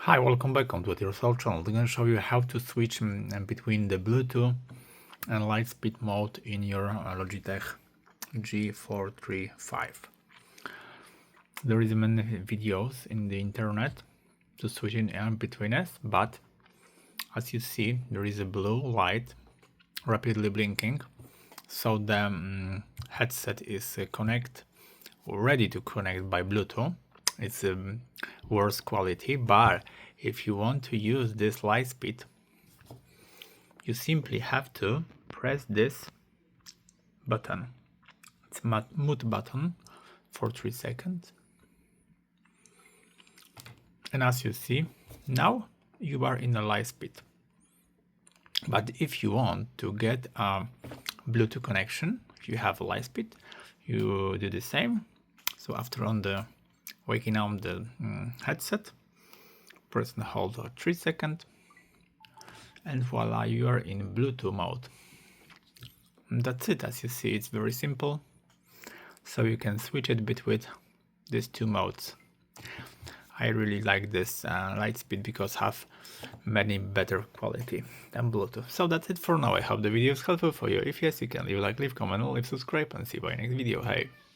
Hi, welcome back onto yourself channel. I'm going to show you how to switch between the Bluetooth and LIGHTSPEED mode in your Logitech G435. There is many videos in the internet to switch in between us, but as you see, there is a blue light rapidly blinking, so the headset is ready to connect by Bluetooth. It's worse quality, but if you want to use this LIGHTSPEED, you simply have to press this button. It's mute button for 3 seconds, and as you see, now you are in a LIGHTSPEED. But if you want to get a Bluetooth connection, if you have a LIGHTSPEED, you do the same. So after waking up the headset, press and hold for 3 seconds, and voila, you are in Bluetooth mode. And that's it. As you see, it's very simple, so you can switch it between these two modes. I really like this LIGHTSPEED because have many better quality than Bluetooth. So that's it for now. I hope the video is helpful for you. If yes, you can leave a like, leave comment, leave subscribe, and see you in next video. Hey.